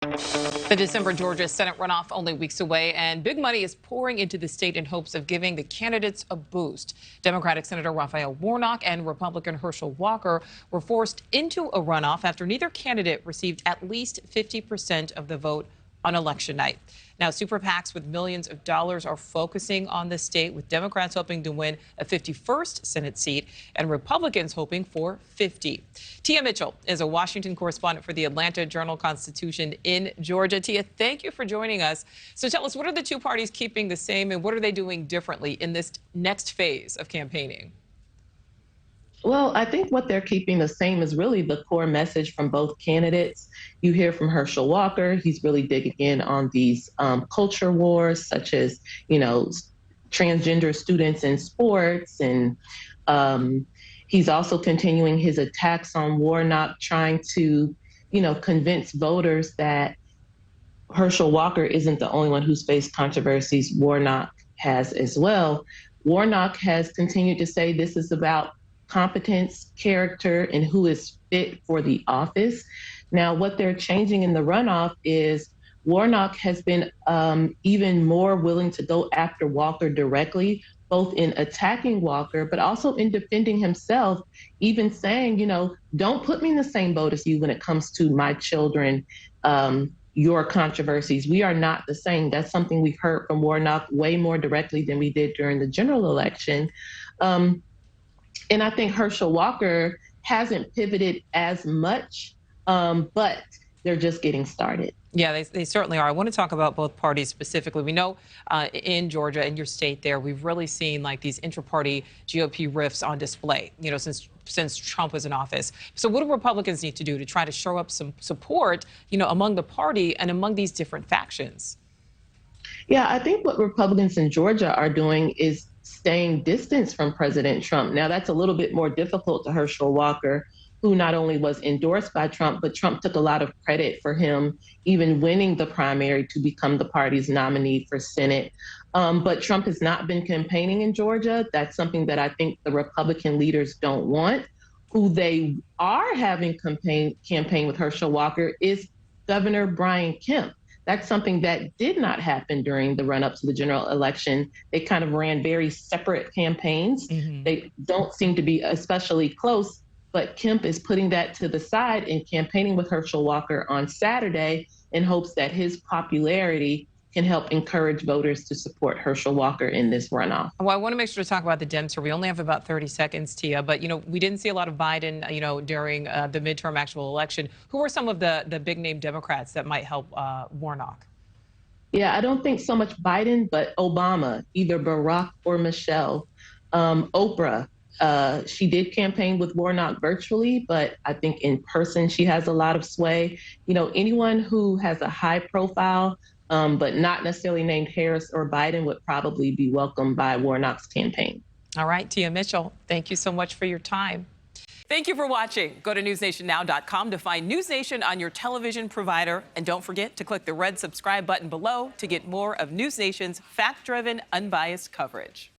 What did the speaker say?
The December Georgia Senate runoff only weeks away, and big money is pouring into the state in hopes of giving the candidates a boost. Democratic Senator Raphael Warnock and Republican Herschel Walker were forced into a runoff after neither candidate received at least 50% of the vote on election night. Now, super PACs with millions of dollars are focusing on the state, with Democrats hoping to win a 51st Senate seat and Republicans hoping for 50. Tia Mitchell is a Washington correspondent for the Atlanta Journal-Constitution in Georgia. Tia, thank you for joining us. So tell us, what are the two parties keeping the same, and what are they doing differently in this next phase of campaigning? Well, I think what they're keeping the same is really the core message from both candidates. You hear from Herschel Walker. He's really digging in on these culture wars, such as, transgender students in sports. And he's also continuing his attacks on Warnock, trying to, convince voters that Herschel Walker isn't the only one who's faced controversies. Warnock has as well. Warnock has continued to say this is about competence, character, and who is fit for the office. Now, what they're changing in the runoff is Warnock has been even more willing to go after Walker directly, both in attacking Walker, but also in defending himself, even saying, don't put me in the same boat as you when it comes to my children, your controversies. We are not the same. That's something we've heard from Warnock way more directly than we did during the general election. And I think Herschel Walker hasn't pivoted as much, but they're just getting started. Yeah, they certainly are. I want to talk about both parties specifically. We know in Georgia, in your state there, we've really seen like these intra-party GOP rifts on display, since Trump was in office. So what do Republicans need to do to try to show up some support, among the party and among these different factions? Yeah, I think what Republicans in Georgia are doing is staying distance from President Trump. Now, that's a little bit more difficult to Herschel Walker, who not only was endorsed by Trump, but Trump took a lot of credit for him even winning the primary to become the party's nominee for Senate. But Trump has not been campaigning in Georgia. That's something that I think the Republican leaders don't want. Who they are having campaign with Herschel Walker is Governor Brian Kemp. That's something that did not happen during the run-up to the general election. They kind of ran very separate campaigns. Mm-hmm. They don't seem to be especially close, but Kemp is putting that to the side and campaigning with Herschel Walker on Saturday in hopes that his popularity can help encourage voters to support Herschel Walker in this runoff. Well, I want to make sure to talk about the Dems here. We only have about 30 seconds, Tia, but, we didn't see a lot of Biden, during the midterm actual election. Who are some of the big-name Democrats that might help Warnock? Yeah, I don't think so much Biden, but Obama, either Barack or Michelle. Oprah, she did campaign with Warnock virtually, but I think in person she has a lot of sway. Anyone who has a high profile, but not necessarily named Harris or Biden, would probably be welcomed by Warnock's campaign. All right, Tia Mitchell, thank you so much for your time. Thank you for watching. Go to newsnationnow.com to find NewsNation on your television provider. And don't forget to click the red subscribe button below to get more of NewsNation's fact-driven, unbiased coverage.